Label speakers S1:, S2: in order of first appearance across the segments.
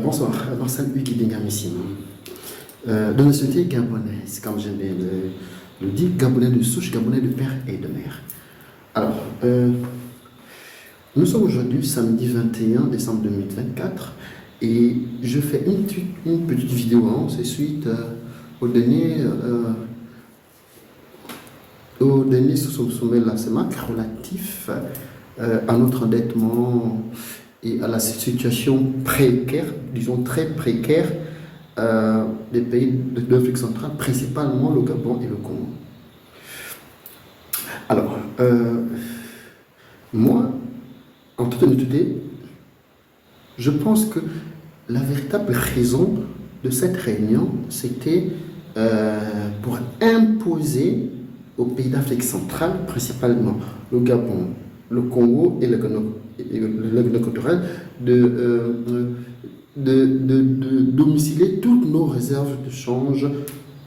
S1: Bonsoir, Marcel Hugues ici. De nationalité gabonaise, comme je viens de le dire, gabonais de souche, gabonais de père et de mère. Alors, nous sommes aujourd'hui samedi 21 décembre 2024 et je fais une petite vidéo, hein, c'est suite au dernier sommet de la CEMAC relatif à notre endettement et à la situation précaire, disons très précaire, des pays d'Afrique centrale, principalement le Gabon et le Congo. Alors, moi, en toute honnêteté, je pense que la véritable raison de cette réunion, c'était pour imposer aux pays d'Afrique centrale, principalement le Gabon, le Congo et le Guinée équatoriale, de domicilier toutes nos réserves de change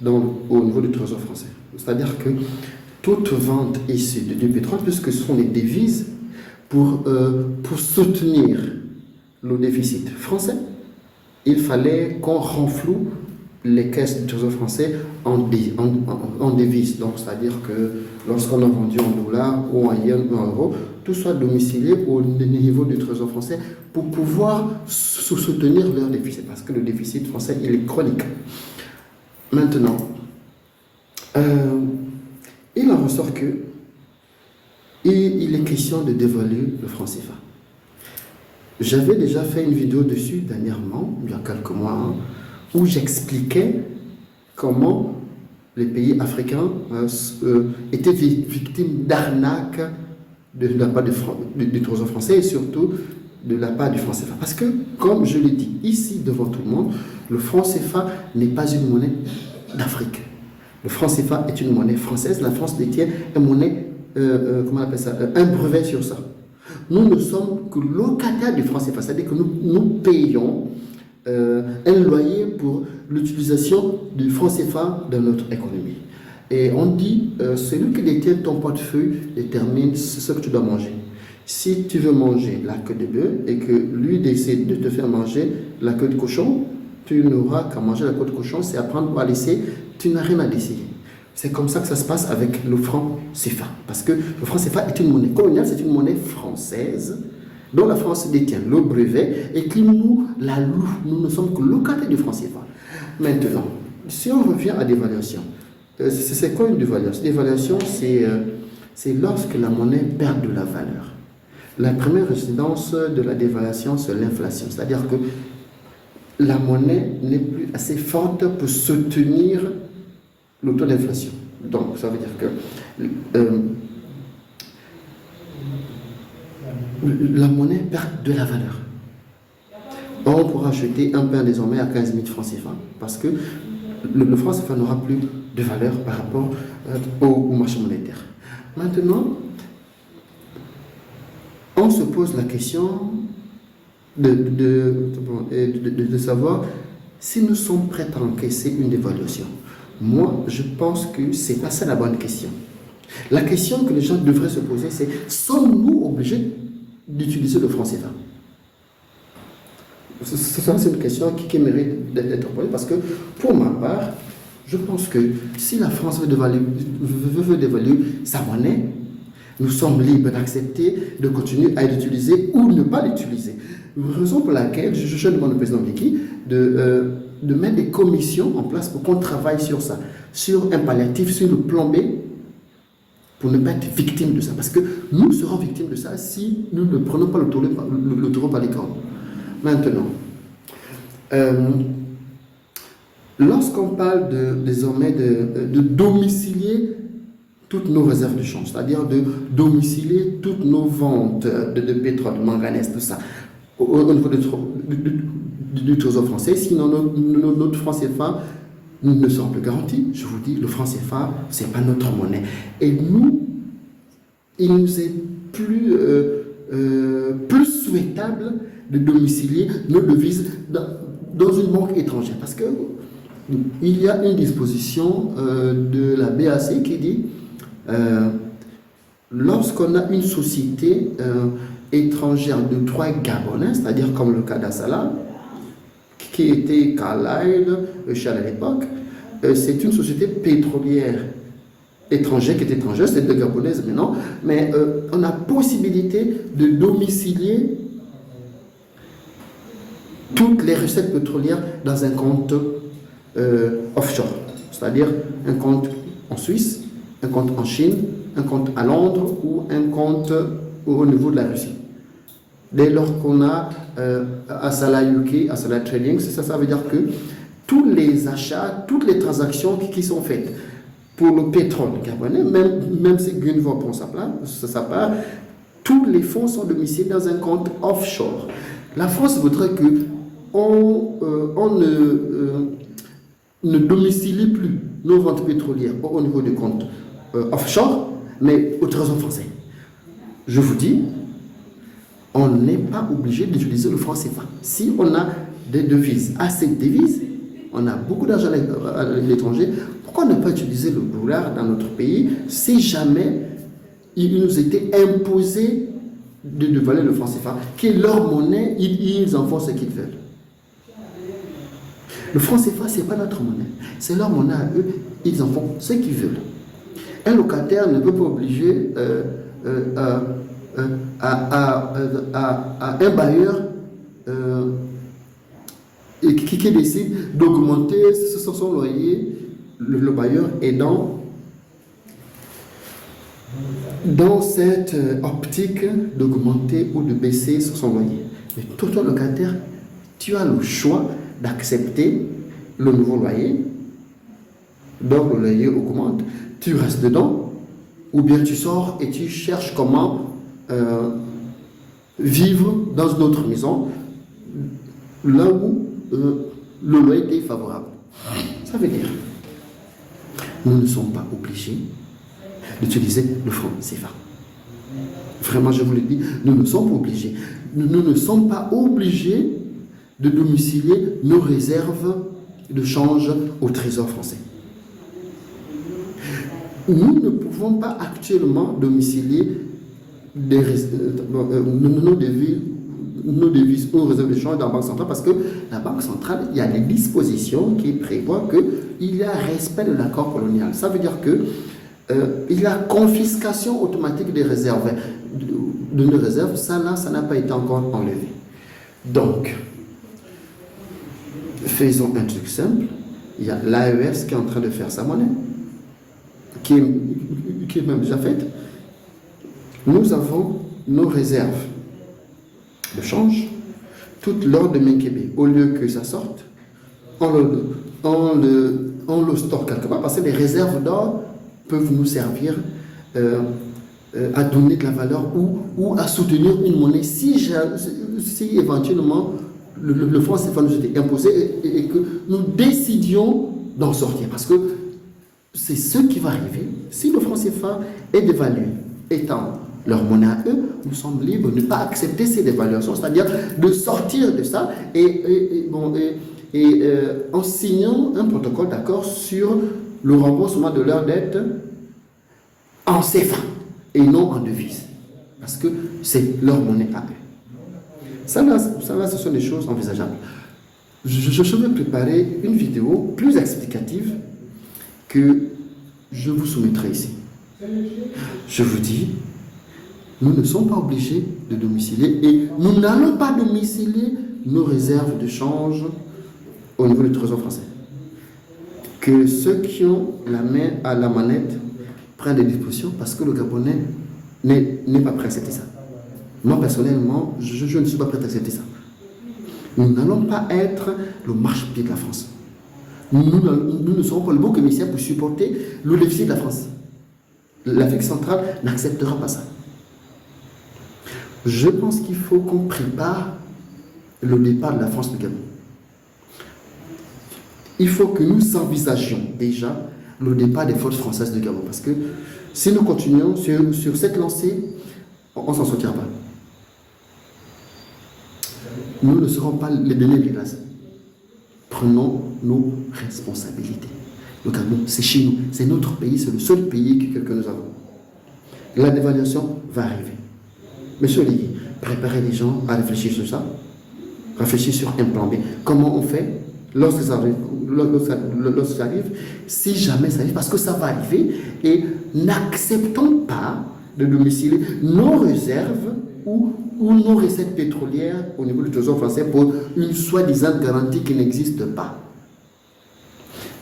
S1: au niveau du trésor français. C'est-à-dire que toute vente issue du pétrole, puisque ce sont les devises, pour soutenir le déficit français, il fallait qu'on renfloue les caisses du trésor français en devises. Donc, c'est-à-dire que lorsqu'on a vendu en dollars ou en yens ou en euros, tout soit domicilié au niveau du trésor français pour pouvoir soutenir leur déficit. Parce que le déficit français, il est chronique. Maintenant, il en ressort que il est question de dévaluer le franc CFA. J'avais déjà fait une vidéo dessus dernièrement, il y a quelques mois, hein, où j'expliquais comment les pays africains étaient victimes d'arnaques de la part du trésor français et surtout de la part du franc CFA. Parce que, comme je l'ai dit ici devant tout le monde, le franc CFA n'est pas une monnaie d'Afrique. Le franc CFA est une monnaie française. La France détient une monnaie, comment on appelle ça, un brevet sur ça. Nous ne sommes que locataires du franc CFA, c'est-à-dire que nous payons un loyer pour l'utilisation du franc CFA dans notre économie. Et on dit, celui qui détient ton portefeuille détermine ce que tu dois manger. Si tu veux manger la queue de bœuf et que lui décide de te faire manger la queue de cochon, tu n'auras qu'à manger la queue de cochon, c'est à prendre ou à laisser, tu n'as rien à décider. C'est comme ça que ça se passe avec le franc CFA. Parce que le franc CFA est une monnaie coloniale, c'est une monnaie française dont la France détient le brevet et qui nous la loue. Nous ne sommes que locataires du franc CFA. Maintenant, si on revient à l'évaluation, c'est quoi une dévaluation? L'évaluation, c'est lorsque la monnaie perd de la valeur. La première résidence de la dévaluation, c'est l'inflation. C'est-à-dire que la monnaie n'est plus assez forte pour soutenir le taux d'inflation. Donc, ça veut dire que la monnaie perd de la valeur. On pourra acheter un pain désormais à 15 000 francs CFA parce que le franc CFA n'aura plus de valeur par rapport au marché monétaire. Maintenant, on se pose la question de savoir si nous sommes prêts à encaisser une dévaluation. Moi, je pense que ce n'est pas ça la bonne question. La question que les gens devraient se poser, c'est sommes-nous obligés d'utiliser le franc CFA? C'est une question qui mérite d'être posée parce que, pour ma part, je pense que si la France veut dévaluer sa monnaie, nous sommes libres d'accepter de continuer à l'utiliser ou ne pas l'utiliser. Raison pour laquelle je demande au président Mbeki de mettre des commissions en place pour qu'on travaille sur ça, sur un palliatif, sur le plan B, pour ne pas être victime de ça. Parce que nous serons victimes de ça si nous ne prenons pas le taureau par les cornes. Maintenant, lorsqu'on parle désormais de domicilier toutes nos réserves de change, c'est-à-dire de domicilier toutes nos ventes de pétrole, de manganèse, tout ça, au niveau du trésor français, sinon notre franc CFA ne sera plus garanti. Je vous dis, le franc CFA, ce n'est pas notre monnaie. Et nous, il nous est plus souhaitable de domicilier nos devises dans une banque étrangère. Parce que il y a une disposition de la BAC qui dit lorsqu'on a une société étrangère de droit gabonais, c'est-à-dire comme le cas d'Assala, qui était Carlyle, Shell à l'époque, c'est une société pétrolière étrangère, qui est étrangère, c'est de gabonaise maintenant, mais on a possibilité de domicilier toutes les recettes pétrolières dans un compte offshore, c'est-à-dire un compte en Suisse, un compte en Chine, un compte à Londres ou un compte au niveau de la Russie. Dès lors qu'on a Asala UK, Asala Trading, ça veut dire que tous les achats, toutes les transactions qui sont faites pour le pétrole gabonais, même si Gunvor prend sa part, tous les fonds sont domiciliés dans un compte offshore. La France voudrait que on ne domicilie plus nos ventes pétrolières au niveau du compte offshore, mais au Trésor français. Je vous dis, on n'est pas obligé d'utiliser le franc CFA. Si on a des devises, assez de devises, on a beaucoup d'argent à l'étranger, pourquoi ne pas utiliser le dollar dans notre pays si jamais il nous était imposé de dévaluer le franc CFA, qui est leur monnaie, ils en font ce qu'ils veulent. Le franc CFA, ce n'est pas notre monnaie, c'est leur monnaie à eux, ils en font ce qu'ils veulent. Un locataire ne peut pas obliger un bailleur qui décide d'augmenter son loyer, le bailleur est dans cette optique d'augmenter ou de baisser son loyer. Mais toi, locataire, tu as le choix d'accepter le nouveau loyer, donc le loyer augmente, tu restes dedans, ou bien tu sors et tu cherches comment vivre dans une autre maison, là où le loyer est favorable. Ça veut dire, nous ne sommes pas obligés d'utiliser le franc CFA. Vraiment, je vous le dis, nous ne sommes pas obligés. Nous ne sommes pas obligés de domicilier nos réserves de change au Trésor français. Nous ne pouvons pas actuellement domicilier nos devises aux réserves de change dans la Banque centrale parce que la Banque centrale, il y a des dispositions qui prévoient qu'il y a respect de l'accord colonial. Ça veut dire que il y a confiscation automatique des réserves. De nos réserves, ça n'a pas été encore enlevé. Donc, faisons un truc simple. Il y a l'AES qui est en train de faire sa monnaie, qui est même déjà faite. Nous avons nos réserves de change, toutes l'or de Menkébé. Au lieu que ça sorte, on le stocke quelque part parce que les réserves d'or peuvent nous servir à donner de la valeur ou à soutenir une monnaie si éventuellement le franc CFA nous était imposé et que nous décidions d'en sortir. Parce que c'est ce qui va arriver. Si le franc CFA est dévalué, étant leur monnaie à eux, nous sommes libres de ne pas accepter ces dévaluations, c'est-à-dire de sortir de ça en signant un protocole d'accord sur le remboursement de leur dette en CFA et non en devise, parce que c'est leur monnaie à eux. Ça là, ce sont des choses envisageables. Je vais préparer une vidéo plus explicative que je vous soumettrai ici. Je vous dis, nous ne sommes pas obligés de domicilier et nous n'allons pas domicilier nos réserves de change au niveau du Trésor français. Que ceux qui ont la main à la manette prennent des dispositions parce que le Gabonais n'est pas prêt à accepter ça. Moi, personnellement, je ne suis pas prêt à accepter ça. Nous n'allons pas être le marchepied de la France. Nous ne serons pas le bon commissaire pour supporter le déficit de la France. L'Afrique centrale n'acceptera pas ça. Je pense qu'il faut qu'on prépare le départ de la France du Gabon. Il faut que nous envisagions déjà le départ des forces françaises du Gabon. Parce que si nous continuons sur cette lancée, on ne s'en sortira pas. Nous ne serons pas les derniers des glaces. Prenons nos responsabilités. Le Gabon, c'est chez nous. C'est notre pays, c'est le seul pays que nous avons. La dévaluation va arriver. Monsieur Olivier, préparez les gens à réfléchir sur ça. réfléchir sur un plan B. Comment on fait lorsque ça arrive, si jamais ça arrive, parce que ça va arriver, et n'acceptons pas de domiciler nos réserves ou nos recettes pétrolières au niveau du Trésor français pour une soi-disant garantie qui n'existe pas.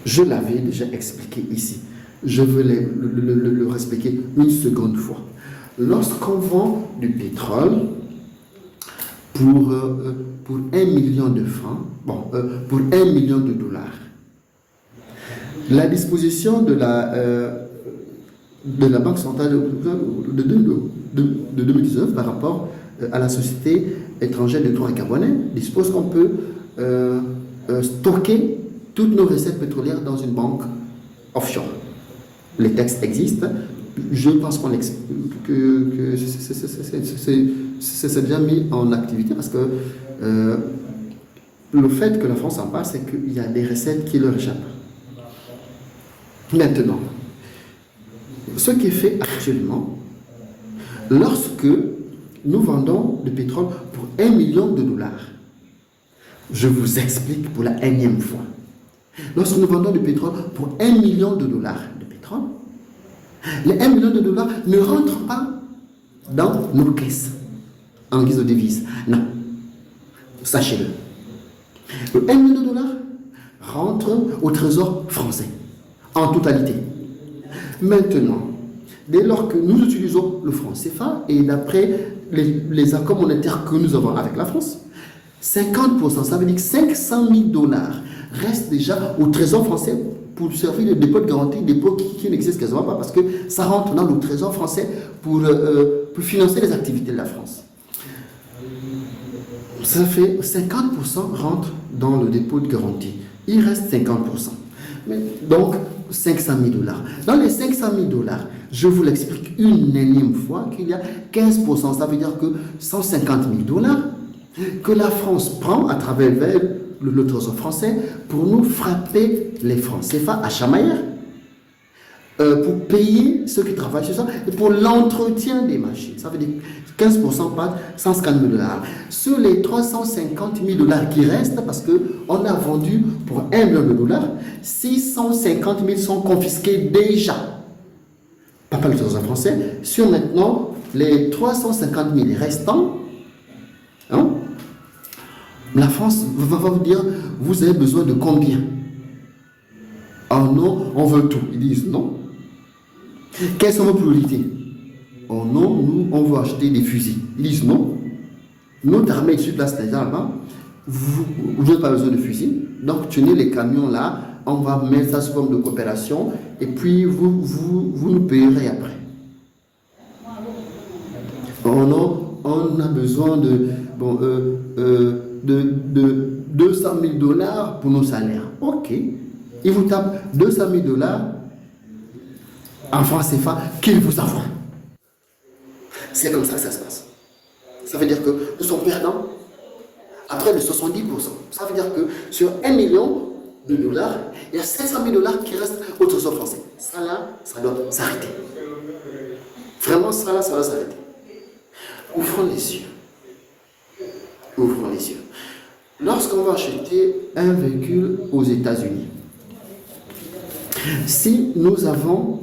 S1: Je l'avais déjà expliqué ici. Je veux le expliquer une seconde fois. Lorsqu'on vend du pétrole pour 1 million de francs, pour 1 million de dollars, la disposition de la Banque centrale de 2019 par rapport à la société étrangère de droit carbonais dispose qu'on peut stocker toutes nos recettes pétrolières dans une banque offshore. Les textes existent. Je pense que c'est déjà mis en activité parce que le fait que la France en parle, c'est qu'il y a des recettes qui leur échappent. Maintenant, ce qui est fait actuellement, lorsque nous vendons du pétrole pour 1 million de dollars, je vous explique pour la énième fois. Lorsque nous vendons du pétrole pour 1 million de dollars de pétrole, les 1 million de dollars ne rentrent pas dans nos caisses en guise de devise. Non. Sachez-le. Le 1 million de dollars rentre au Trésor français en totalité. Maintenant, dès lors que nous utilisons le franc CFA et d'après les accords monétaires que nous avons avec la France, 50%, ça veut dire que 500 000 dollars restent déjà au Trésor français pour servir de dépôt de garantie, dépôt qui n'existe quasiment pas parce que ça rentre dans le Trésor français pour financer les activités de la France. Ça fait 50% rentrent dans le dépôt de garantie. Il reste 50%. Donc, 500 000 dollars. Dans les 500 000 dollars, je vous l'explique une énième fois qu'il y a 15%, ça veut dire que 150 000 dollars que la France prend à travers le Trésor français pour nous frapper les francs CFA à Chamaillère, pour payer ceux qui travaillent sur ça et pour l'entretien des machines. Ça veut dire 15% par 150 000 dollars. Sur les 350 000 dollars qui restent, parce qu'on a vendu pour 1 million de dollars, 650 000 sont confisqués déjà par le Trésor français. Sur maintenant les 350 000 restants, hein, la France va vous dire, vous avez besoin de combien? Oh non, on veut tout. Ils disent non. Quelles sont vos priorités? Oh non, nous, on veut acheter des fusils. Ils disent non. Notre armée est sur place déjà là-bas. Vous n'avez pas besoin de fusils. Donc, tenez les camions là. On va mettre ça sous forme de coopération. Et puis, vous nous payerez après. Oh non, on a besoin de 200 000 dollars pour nos salaires. Ok. Ils vous tapent 200 000 dollars en francs CFA qu'ils vous envoient. C'est comme ça que ça se passe. Ça veut dire que nous sommes perdants à près de 70%. Ça veut dire que sur 1 million de dollars, il y a 500 000 dollars qui restent au Trésor français. Ça là, ça doit s'arrêter. Vraiment, ça là, ça doit s'arrêter. Ouvrons les yeux. Ouvrons les yeux. Lorsqu'on va acheter un véhicule aux États-Unis, si nous avons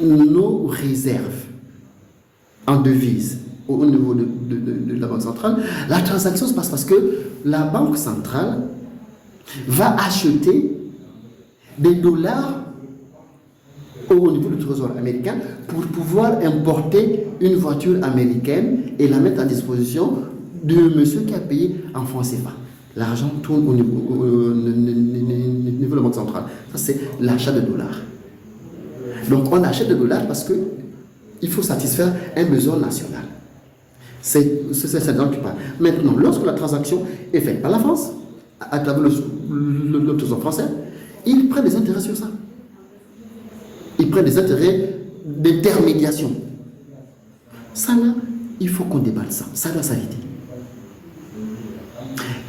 S1: nos réserves en devises au niveau de la Banque centrale, la transaction se passe parce que la Banque centrale va acheter des dollars au niveau du Trésor américain pour pouvoir importer une voiture américaine et la mettre à disposition de monsieur qui a payé en francs CFA. L'argent tourne au niveau de la Banque centrale. Ça, c'est l'achat de dollars. Donc, on achète des dollars parce qu'il faut satisfaire un besoin national. C'est ça qui parle. Maintenant, lorsque la transaction est faite par la France, à travers le Trésor français, ils prennent des intérêts sur ça. Ils prennent des intérêts d'intermédiation. Ça, là, il faut qu'on déballe ça. Ça doit s'arrêter.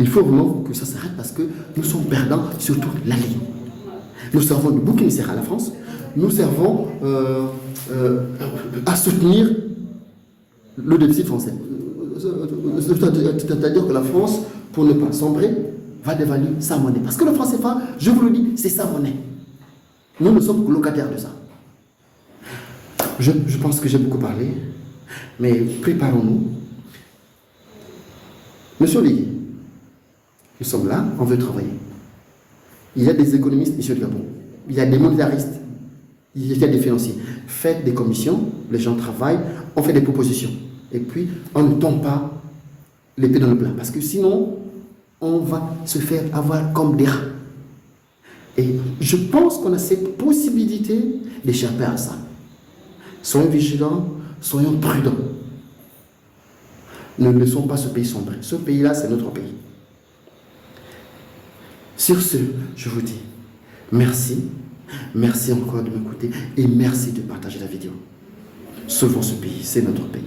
S1: Il faut vraiment que ça s'arrête parce que nous sommes perdants sur toute la ligne. Nous servons de bouc émissaire à la France. Nous servons à soutenir le déficit français. c'est-à-dire que la France, pour ne pas sombrer, va dévaluer sa monnaie. Parce que le franc CFA, je vous le dis, c'est sa monnaie. Nous ne sommes que locataires de ça. Je pense que j'ai beaucoup parlé, mais préparons-nous. Monsieur Oligui, nous sommes là, on veut travailler. Il y a des économistes ici au Gabon, il y a des monétaristes, il y a des financiers. Faites des commissions, les gens travaillent, on fait des propositions. Et puis, on ne tombe pas l'épée dans le plat. Parce que sinon, on va se faire avoir comme des rats. Et je pense qu'on a cette possibilité d'échapper à ça. Soyons vigilants, soyons prudents. Ne laissons pas ce pays sombrer. Ce pays-là, c'est notre pays. Sur ce, je vous dis merci. Merci encore de m'écouter et merci de partager la vidéo. Sauvons ce pays, c'est notre pays.